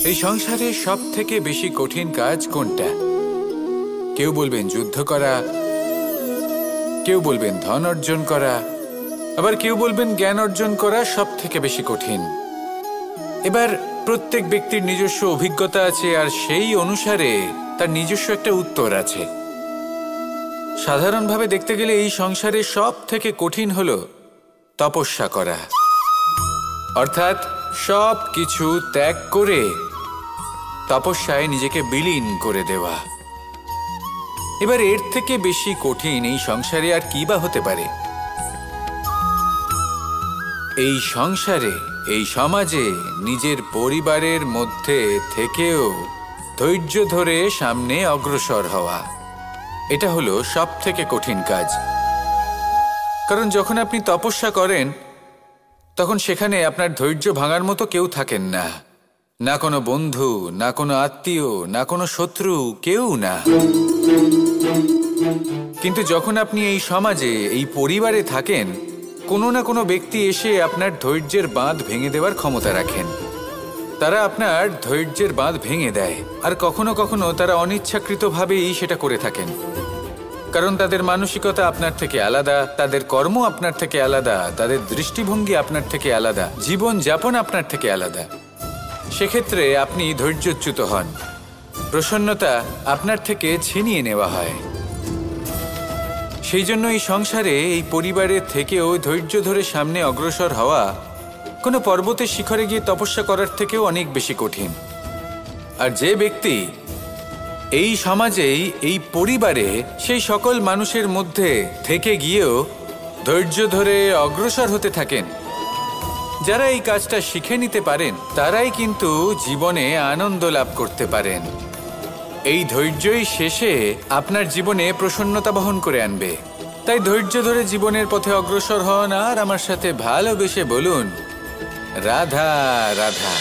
এই সংসারে সব থেকে বেশি কঠিন কাজ কোনটা? কেউ বলবেন যুদ্ধ করা, কেউ বলবেন ধন অর্জন করা, আবার কেউ বলবেন জ্ঞান অর্জন করা সব থেকে বেশি কঠিন। এবার প্রত্যেক ব্যক্তির নিজস্ব অভিজ্ঞতা আছে, আর সেই অনুসারে তার নিজস্ব একটা উত্তর আছে। সাধারণভাবে দেখতে গেলে এই সংসারে সব থেকে কঠিন হলো তপস্যা করা, অর্থাৎ সব কিছু ত্যাগ করে তপস্যায় নিজেকে বিলীন করে দেওয়া। এবার এর থেকে বেশি কঠিন এই সংসারে আর কি বা হতে পারে? এই সংসারে, এই সমাজে, নিজের পরিবারের মধ্যে থেকেও ধৈর্য ধরে সামনে অগ্রসর হওয়া, এটা হলো সব থেকে কঠিন কাজ। কারণ যখন আপনি তপস্যা করেন তখন সেখানে আপনার ধৈর্য ভাঙার মতো কেউ থাকেন না, না কোনো বন্ধু, না কোনো আত্মীয়, না কোনো শত্রু, কেউ না। কিন্তু যখন আপনি এই সমাজে, এই পরিবারে থাকেন, কোনো না কোনো ব্যক্তি এসে আপনার ধৈর্যের বাঁধ ভেঙে দেওয়ার ক্ষমতা রাখেন। তারা আপনার ধৈর্যের বাঁধ ভেঙে দেয়, আর কখনো কখনো তারা অনিচ্ছাকৃতভাবেই সেটা করে থাকেন। কারণ তাদের মানসিকতা আপনার থেকে আলাদা, তাদের কর্ম আপনার থেকে আলাদা, তাদের দৃষ্টিভঙ্গি আপনার থেকে আলাদা, জীবন যাপন আপনার থেকে আলাদা। সেক্ষেত্রে আপনি ধৈর্যচ্যুত হন, প্রসন্নতা আপনার থেকে ছিনিয়ে নেওয়া হয়। সেই জন্য এই সংসারে, এই পরিবারের থেকেও ধৈর্য ধরে সামনে অগ্রসর হওয়া কোনো পর্বতের শিখরে গিয়ে তপস্যা করার থেকেও অনেক বেশি কঠিন। আর যে ব্যক্তি এই সমাজেই, এই পরিবারে, সেই সকল মানুষের মধ্যে থেকে গিয়েও ধৈর্য ধরে অগ্রসর হতে থাকেন, যারা এই কাজটা শিখে নিতে পারেন, তারাই কিন্তু জীবনে আনন্দ লাভ করতে পারেন। এই ধৈর্যই শেষে আপনার জীবনে প্রসন্নতা বহন করে আনবে। তাই ধৈর্য ধরে জীবনের পথে অগ্রসর হন, আর আমার সাথে ভালোবেসে বলুন, রাধা রাধা।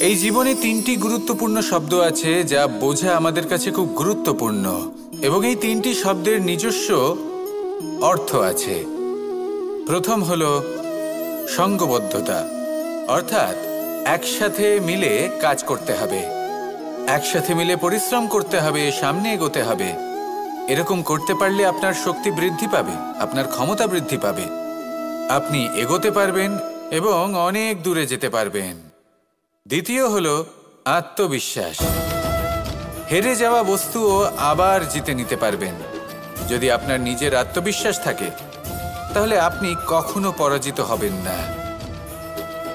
এই জীবনে তিনটি গুরুত্বপূর্ণ শব্দ আছে যা বোঝা আমাদের কাছে খুব গুরুত্বপূর্ণ, এবং এই তিনটি শব্দের নিজস্ব অর্থ আছে। প্রথম হলো সঙ্গবদ্ধতা, অর্থাৎ একসাথে মিলে কাজ করতে হবে, একসাথে মিলে পরিশ্রম করতে হবে, সামনে এগোতে হবে। এরকম করতে পারলে আপনার শক্তি বৃদ্ধি পাবে, আপনার ক্ষমতা বৃদ্ধি পাবে, আপনি এগোতে পারবেন এবং অনেক দূরে যেতে পারবেন। দ্বিতীয় হলো আত্মবিশ্বাস। হেরে যাওয়া বস্তুও আবার জিতে নিতে পারবেন। যদি আপনার নিজের আত্মবিশ্বাস থাকে তাহলে আপনি কখনো পরাজিত হবেন না।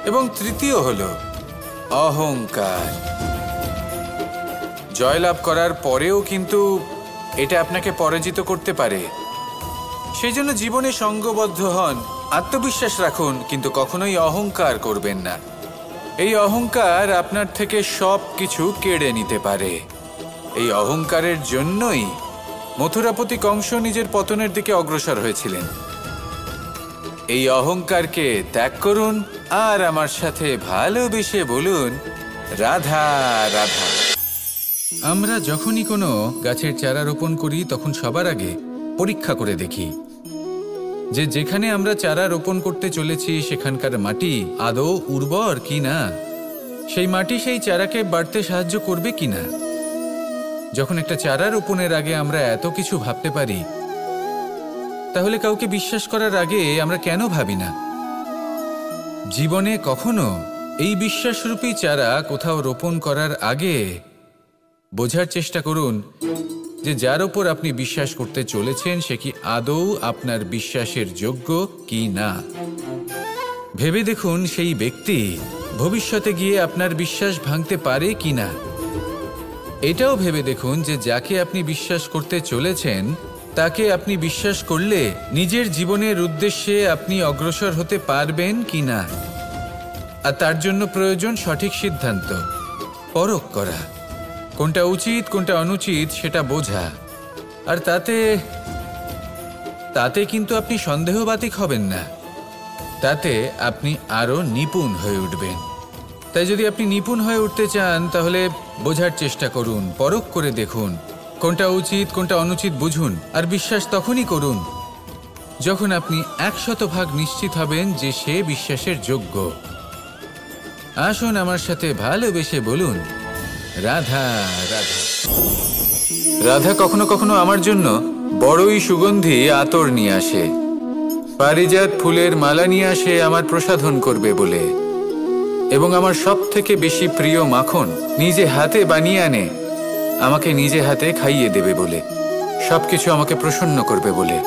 এবং তৃতীয় হলো অহংকার। জয়লাভ করার পরেও কিন্তু এটা আপনাকে পরাজিত করতে পারে। সেই জন্য জীবনে সঙ্গবদ্ধ হন, আত্মবিশ্বাস রাখুন, কিন্তু কখনোই অহংকার করবেন না। এই অহংকার আপনার থেকে সব কিছু কেড়ে নিতে পারে। এই অহংকারের জন্যই মথুরাপতি কংস নিজের পতনের দিকে অগ্রসর হয়েছিলেন। এই অহংকারকে ত্যাগ করুন, আর আমার সাথে ভালোবেসে বলুন, রাধা রাধা। আমরা যখনই কোনো গাছের চারা রোপণ করি তখন সবার আগে পরীক্ষা করে দেখি যে যেখানে আমরা চারা রোপণ করতে চলেছি সেখানকার মাটি আদৌ উর্বর কিনা, সেই মাটি সেই চারাকে বাড়তে সাহায্য করবে কিনা। যখন একটা চারা রোপণের আগে আমরা এত কিছু ভাবতে পারি, তাহলে কাউকে বিশ্বাস করার আগে আমরা কেন ভাবি না? জীবনে কখনো এই বিশ্বাসরূপী চারা কোথাও রোপণ করার আগে বোঝার চেষ্টা করুন যে যার ওপর আপনি বিশ্বাস করতে চলেছেন সে কি আদৌ আপনার বিশ্বাসের যোগ্য কি না। ভেবে দেখুন সেই ব্যক্তি ভবিষ্যতে গিয়ে আপনার বিশ্বাস ভাঙতে পারে কি না। এটাও ভেবে দেখুন যে যাকে আপনি বিশ্বাস করতে চলেছেন তাকে আপনি বিশ্বাস করলে নিজের জীবনের উদ্দেশ্যে আপনি অগ্রসর হতে পারবেন কি না। আর তার জন্য প্রয়োজন সঠিক সিদ্ধান্ত, পরখ করা, কোনটা উচিত কোনটা অনুচিত সেটা বোঝা। আর তাতে কিন্তু আপনি সন্দেহবাতিক হবেন না, তাতে আপনি আরো নিপুণ হয়ে উঠবেন। তাই যদি আপনি নিপুণ হয়ে উঠতে চান তাহলে বোঝার চেষ্টা করুন, পরখ করে দেখুন, কোনটা উচিত কোনটা অনুচিত বুঝুন। আর বিশ্বাস তখনই করুন যখন আপনি 100% নিশ্চিত হবেন যে সে বিশ্বাসের যোগ্য। আসুন আমার সাথে ভালোবেসে বলুন, রাধা রাধা। রাধা কখনো কখনো আমার জন্য বড়ই সুগন্ধি আতর নিয়ে আসে, পারিজাত ফুলের মালা নিয়ে আসে আমার প্রসাধন করবে বলে, এবং আমার সব থেকে বেশি প্রিয় মাখন নিজে হাতে বানিয়ে আনে আমাকে নিজে হাতে খাইয়ে দেবে বলে, সবকিছু আমাকে প্রসন্ন করবে বলে।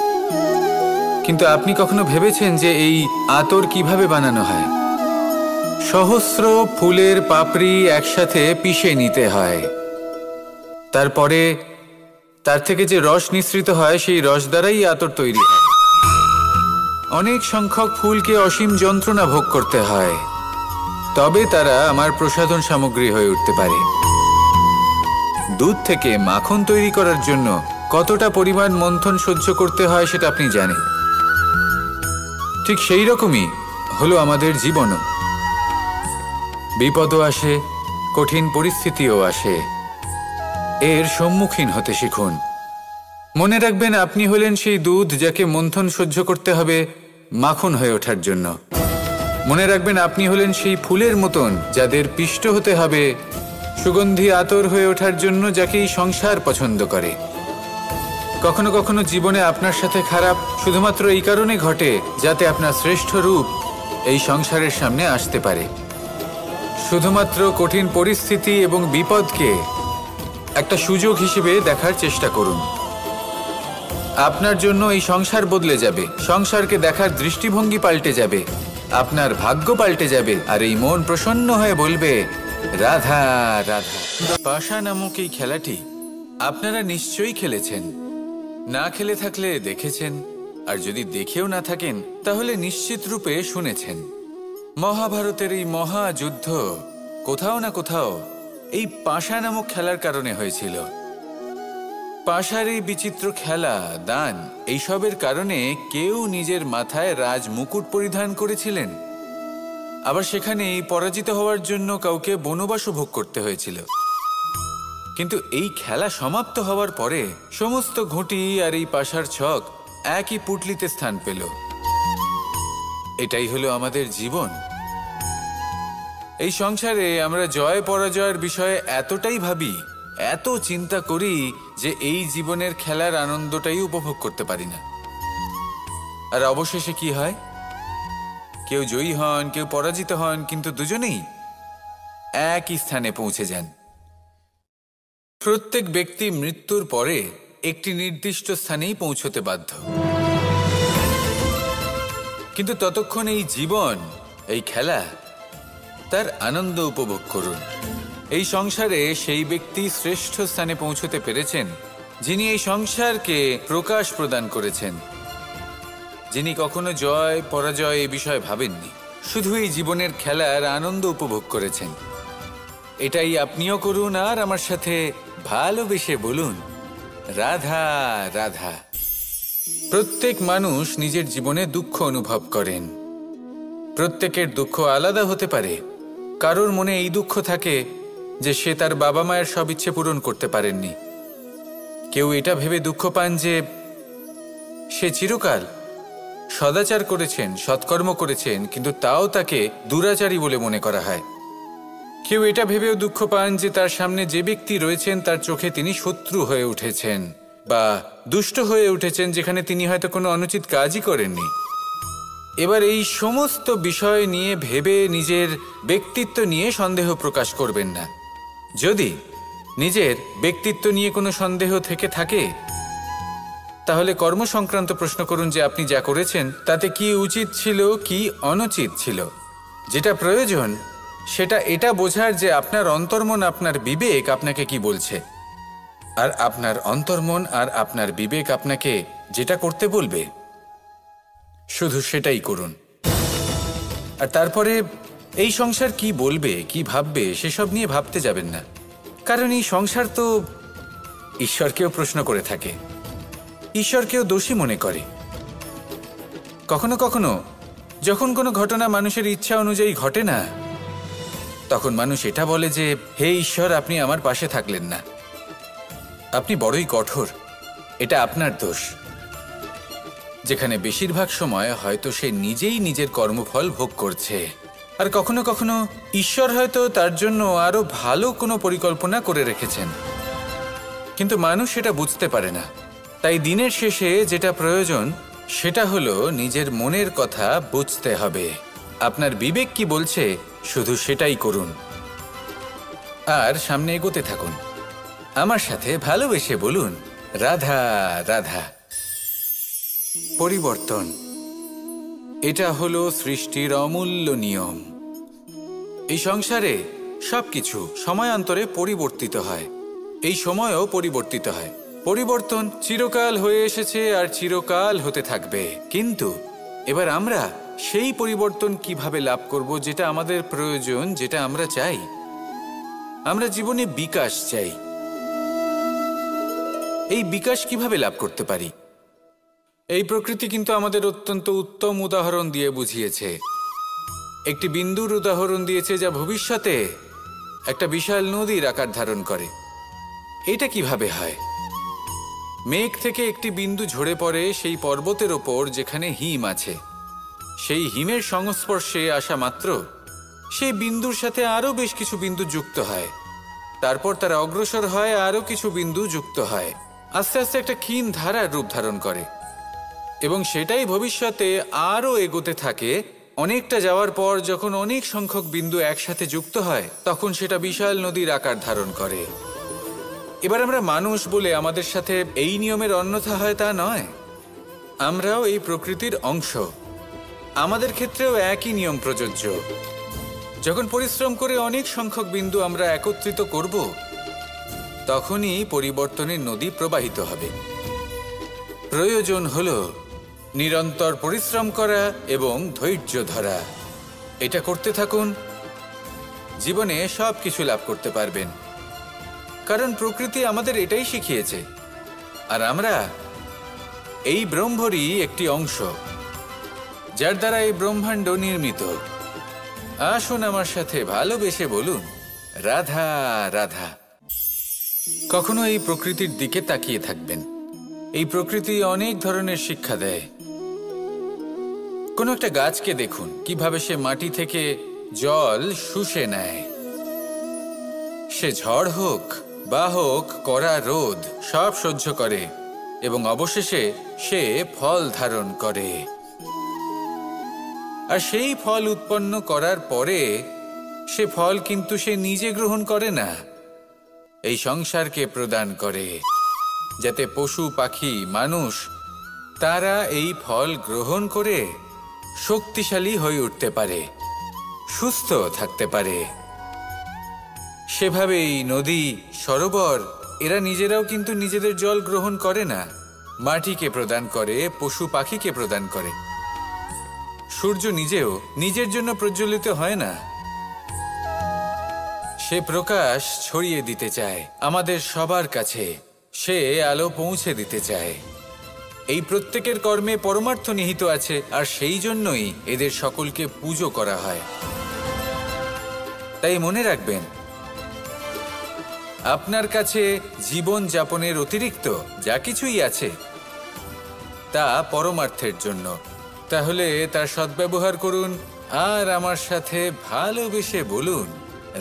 কিন্তু আপনি কখনো ভেবেছেন যে এই আতর কিভাবে বানানো হয়? সহস্র ফুলের পাপড়ি একসাথে পিষে নিতে হয়, তারপরে তার থেকে যে রস নিঃসৃত হয় সেই রস দ্বারাই আতর তৈরি হয়। অনেক সংখ্যক ফুলকে অসীম যন্ত্রণা ভোগ করতে হয়, তবে তারা আমার প্রসাধন সামগ্রী হয়ে উঠতে পারে। দুধ থেকে মাখন তৈরি করার জন্য কতটা পরিমাণ মন্থন সহ্য করতে হয় সেটা আপনি জানেন। ঠিক সেই রকমই হলো আমাদের জীবনও। বিপদও আসে, কঠিন পরিস্থিতিও আসে, এর সম্মুখীন হতে শিখুন। মনে রাখবেন, আপনি হলেন সেই দুধ যাকে মন্থন সহ্য করতে হবে মাখন হয়ে ওঠার জন্য। মনে রাখবেন, আপনি হলেন সেই ফুলের মতন যাদের পিষ্ট হতে হবে সুগন্ধি আতর হয়ে ওঠার জন্য, যাকে এই সংসার পছন্দ করে। কখনো কখনো জীবনে আপনার সাথে খারাপ শুধুমাত্র এই কারণে ঘটে যাতে আপনার শ্রেষ্ঠ রূপ এই সংসারের সামনে আসতে পারে। শুধুমাত্র কঠিন পরিস্থিতি এবং বিপদকে একটা সুযোগ হিসেবে দেখার চেষ্টা করুন। আপনার জন্য এই সংসার বদলে যাবে, সংসারকে দেখার দৃষ্টিভঙ্গি পাল্টে যাবে, আপনার ভাগ্য পাল্টে যাবে, আর এই মন প্রসন্ন হয়ে বলবে, রাধা রাধা। পাশা নামক এই খেলাটি আপনারা নিশ্চয়ই খেলেছেন, না খেলে থাকলে দেখেছেন, আর যদি দেখেও না থাকেন তাহলে নিশ্চিত রূপে শুনেছেন। মহাভারতের এই মহাযুদ্ধ কোথাও না কোথাও এই পাশা নামক খেলার কারণে হয়েছিল। পাশার এই বিচিত্র খেলা, দান, এইসবের কারণে কেউ নিজের মাথায় রাজ মুকুট পরিধান করেছিলেন, আবার সেখানেই পরাজিত হওয়ার জন্য কাউকে বনবাসও ভোগ করতে হয়েছিল। কিন্তু এই খেলা সমাপ্ত হওয়ার পরে সমস্ত ঘুঁটি আর এই পাশার ছক একই পুটলিতে স্থান পেল। এটাই হলো আমাদের জীবন। এই সংসারে আমরা জয় পরাজয়ের বিষয়ে এতটাই ভাবি, এত চিন্তা করি যে এই জীবনের খেলার আনন্দটাই উপভোগ করতে পারি না। আর অবশেষে কি হয়? কেউ জয়ী হন, কেউ পরাজিত হন, কিন্তু দুজনেই একই স্থানে পৌঁছে যান। প্রত্যেক ব্যক্তি মৃত্যুর পরে একটি নির্দিষ্ট স্থানেই পৌঁছতে বাধ্য, কিন্তু ততক্ষণ এই জীবন, এই খেলা, তার আনন্দ উপভোগ করুন। এই সংসারে সেই ব্যক্তি শ্রেষ্ঠ স্থানে পৌঁছতে পেরেছেন যিনি এই সংসারকে প্রকাশ প্রদান করেছেন, যিনি কখনো জয় পরাজয় এ বিষয়ে ভাবেননি, শুধু এই জীবনের খেলার আনন্দ উপভোগ করেছেন। এটাই আপনিও করুন, আর আমার সাথে ভালোবেসে বলুন, রাধা রাধা। প্রত্যেক মানুষ নিজের জীবনে দুঃখ অনুভব করেন। প্রত্যেকের দুঃখ আলাদা হতে পারে। কারোর মনে এই দুঃখ থাকে যে সে তার বাবা মায়ের সব ইচ্ছে পূরণ করতে পারেননি। কেউ এটা ভেবে দুঃখ পান যে সে চিরকাল সদাচার করেছেন, সৎকর্ম করেছেন, কিন্তু তাও তাকে দুরাচারী বলে মনে করা হয়। কেউ এটা ভেবেও দুঃখ পান যে তার সামনে যে ব্যক্তি রয়েছেন তার চোখে তিনি শত্রু হয়ে উঠেছেন বা দুষ্ট হয়ে উঠেছেন, যেখানে তিনি হয়তো কোনো অনুচিত কাজই করেননি। এবার এই সমস্ত বিষয় নিয়ে ভেবে নিজের ব্যক্তিত্ব নিয়ে সন্দেহ প্রকাশ করবেন না। যদি নিজের ব্যক্তিত্ব নিয়ে কোনো সন্দেহ থেকে থাকে তাহলে কর্ম সংক্রান্ত প্রশ্ন করুন যে আপনি যা করেছেন তাতে কি উচিত ছিল, কি অনুচিত ছিল। যেটা প্রয়োজন সেটা এটা বোঝার যে আপনার অন্তর্মন, আপনার বিবেক আপনাকে কি বলছে, আর আপনার অন্তর্মন আর আপনার বিবেক আপনাকে যেটা করতে বলবে শুধু সেটাই করুন। আর তারপরে এই সংসার কি বলবে, কি ভাববে সেসব নিয়ে ভাবতে যাবেন না, কারণ এই সংসার তো ঈশ্বরকেও প্রশ্ন করে থাকে, ঈশ্বরকেও দোষী মনে করে। কখনো কখনো যখন কোনো ঘটনা মানুষের ইচ্ছা অনুযায়ী ঘটে না, তখন মানুষ এটা বলে যে হে ঈশ্বর, আপনি আমার পাশে থাকলেন না, আপনি বড়ই কঠোর, এটা আপনার দোষ। যেখানে বেশিরভাগ সময় হয়তো সে নিজেই নিজের কর্মফল ভোগ করছে, আর কখনো কখনো ঈশ্বর হয়তো তার জন্য আরো ভালো কোনো পরিকল্পনা করে রেখেছেন, কিন্তু মানুষ সেটা বুঝতে পারে না। তাই দিনের শেষে যেটা প্রয়োজন সেটা হলো নিজের মনের কথা বুঝতে হবে। আপনার বিবেক কি বলছে শুধু সেটাই করুন আর সামনে এগোতে থাকুন। আমার সাথে ভালোবেসে বলুন, রাধা রাধা। পরিবর্তন, এটা হলো সৃষ্টির অমূল্য নিয়ম। এই সংসারে সবকিছু সময়ান্তরে পরিবর্তিত হয়, এই সময়ও পরিবর্তিত হয়। পরিবর্তন চিরকাল হয়ে এসেছে আর চিরকাল হতে থাকবে, কিন্তু এবার আমরা সেই পরিবর্তন কিভাবে লাভ করব যেটা আমাদের প্রয়োজন, যেটা আমরা চাই। আমরা জীবনে বিকাশ চাই। এই বিকাশ কিভাবে লাভ করতে পারি? এই প্রকৃতি কিন্তু আমাদের অত্যন্ত উত্তম উদাহরণ দিয়ে বুঝিয়েছে। একটি বিন্দুর উদাহরণ দিয়েছে যা ভবিষ্যতে একটা বিশাল নদীর আকার ধারণ করে। এটা কিভাবে হয়? মেঘ থেকে একটি বিন্দু ঝরে পড়ে সেই পর্বতের ওপর যেখানে হিম আছে। সেই হিমের সংস্পর্শে আসা মাত্র সেই বিন্দুর সাথে আরও বেশ কিছু বিন্দু যুক্ত হয়। তারপর তারা অগ্রসর হয়, আরও কিছু বিন্দু যুক্ত হয়, আস্তে আস্তে একটা ক্ষীণ ধারার রূপ ধারণ করে এবং সেটাই ভবিষ্যতে আরও এগোতে থাকে। অনেকটা যাওয়ার পর যখন অনেক সংখ্যক বিন্দু একসাথে যুক্ত হয় তখন সেটা বিশাল নদীর আকার ধারণ করে। এবার আমরা মানুষ বলে আমাদের সাথে এই নিয়মের অন্যথা হয় তা নয়। আমরাও এই প্রকৃতির অংশ, আমাদের ক্ষেত্রেও একই নিয়ম প্রযোজ্য। যখন পরিশ্রম করে অনেক সংখ্যক বিন্দু আমরা একত্রিত করব তখনই পরিবর্তনের নদী প্রবাহিত হবে। প্রয়োজন হলো নিরন্তর পরিশ্রম করা এবং ধৈর্য ধরা। এটা করতে থাকুন, জীবনে সব কিছু লাভ করতে পারবেন। কারণ প্রকৃতি আমাদের এটাই শিখিয়েছে, আর আমরা এই ব্রহ্মরই একটি অংশ, যার দ্বারা এই ব্রহ্মাণ্ড নির্মিত। আসুন আমার সাথে ভালোবেসে বলুন, রাধা রাধা। কখনো এই প্রকৃতির দিকে তাকিয়ে থাকবেন। এই প্রকৃতি অনেক ধরনের শিক্ষা দেয়। কোনো একটা গাছকে দেখুন কিভাবে সে মাটি থেকে জল শুষে নেয়। সে ঝড় হোক বা হোক কড়া রোদ সব সহ্য করে এবং অবশেষে সে ফল ধারণ করে। আর সেই ফল উৎপন্ন করার পরে সে ফল কিন্তু সে নিজে গ্রহণ করে না, এই সংসারকে প্রদান করে, যাতে পশু পাখি মানুষ তারা এই ফল গ্রহণ করে শক্তিশালী হয়ে উঠতে পারে, সুস্থ থাকতে পারে। সেভাবেই নদী, সরোবর এরা নিজেরাও কিন্তু নিজেদের জল গ্রহণ করে না, মাটিকে প্রদান করে, পশু পাখিকে প্রদান করে। সূর্য নিজেও নিজের জন্য প্রজ্বলিত হয় না, সে প্রকাশ ছড়িয়ে দিতে চায় আমাদের সবার কাছে, সে আলো পৌঁছে দিতে চায়। এই প্রত্যেকের কর্মে পরমার্থ নিহিত আছে, আর সেই জন্যই এদের সকলকে পুজো করা হয়। তাই মনে রাখবেন, আপনার কাছে জীবন যাপনের অতিরিক্ত যা কিছুই আছে তা পরমার্থের জন্য। তাহলে তার সদ্ব্যবহার করুন আর আমার সাথে ভালোবেসে বলুন,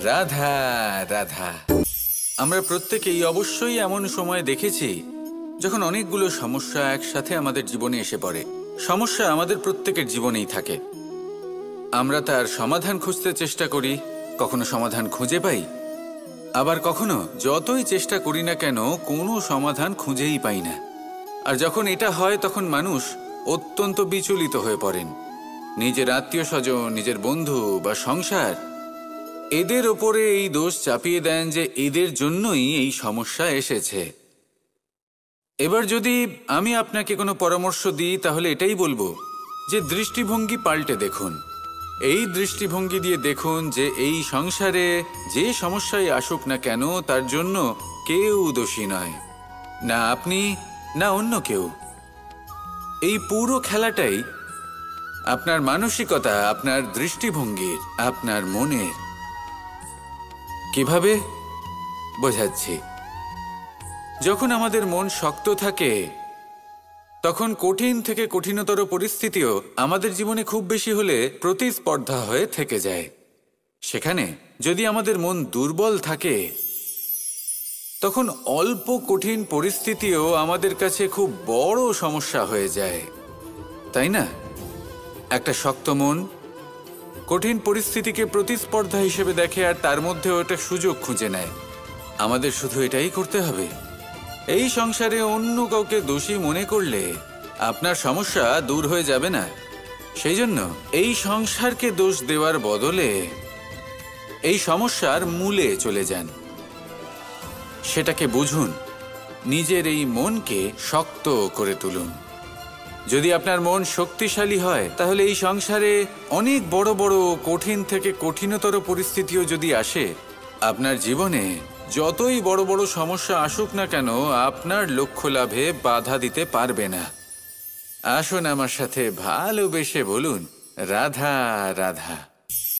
রাধা রাধা। আমরা প্রত্যেকেই অবশ্যই এমন সময় দেখেছি যখন অনেকগুলো সমস্যা একসাথে আমাদের জীবনে এসে পড়ে। সমস্যা আমাদের প্রত্যেকের জীবনেই থাকে। আমরা তার সমাধান খুঁজতে চেষ্টা করি, কখনো সমাধান খুঁজে পাই, আবার কখনো যতই চেষ্টা করি না কেন কোনো সমাধান খুঁজেই পাই না। আর যখন এটা হয় তখন মানুষ অত্যন্ত বিচলিত হয়ে পড়েন। নিজের আত্মীয় স্বজন, নিজের বন্ধু বা সংসার এদের ওপরে এই দোষ চাপিয়ে দেন যে এদের জন্যই এই সমস্যা এসেছে। এবার যদি আমি আপনাকে কোনো পরামর্শ দিই তাহলে এটাই বলবো যে দৃষ্টিভঙ্গি পাল্টে দেখুন। এই দৃষ্টিভঙ্গি দিয়ে দেখুন যে এই সংসারে যে সমস্যাই আসুক না কেন তার জন্য কেউ দোষী নয়, না আপনি না অন্য কেউ। এই পুরো খেলাটাই আপনার মানসিকতা, আপনার দৃষ্টিভঙ্গির, আপনার মনের। কিভাবে বোঝাচ্ছি? যখন আমাদের মন শক্ত থাকে তখন কঠিন থেকে কঠিনতর পরিস্থিতিও আমাদের জীবনে খুব বেশি হলে প্রতিস্পর্ধা হয়ে থেকে যায়। সেখানে যদি আমাদের মন দুর্বল থাকে, তখন অল্প কঠিন পরিস্থিতিও আমাদের কাছে খুব বড় সমস্যা হয়ে যায়, তাই না? একটা শক্ত মন কঠিন পরিস্থিতিকে প্রতিস্পর্ধা হিসেবে দেখে আর তার মধ্যে ওটা সুযোগ খুঁজে নেয়। আমাদের শুধু এটাই করতে হবে। এই সংসারে অন্য কাউকে দোষী মনে করলে আপনার সমস্যা দূর হয়ে যাবে না। সেই জন্য এই সংসারকে দোষ দেওয়ার বদলে এই সমস্যার মূলে চলে যান, সেটাকে বুঝুন, নিজের এই মনকে শক্ত করে তুলুন। যদি আপনার মন শক্তিশালী হয়, তাহলে এই সংসারে অনেক বড় বড় কঠিন থেকে কঠিনতর পরিস্থিতিও যদি আসে, আপনার জীবনে যতই বড় বড় সমস্যা আসুক না কেন, আপনার লক্ষ্য লাভে বাধা দিতে পারবে না। আসুন আমার সাথে ভালোবেসে বলুন, রাধা রাধা।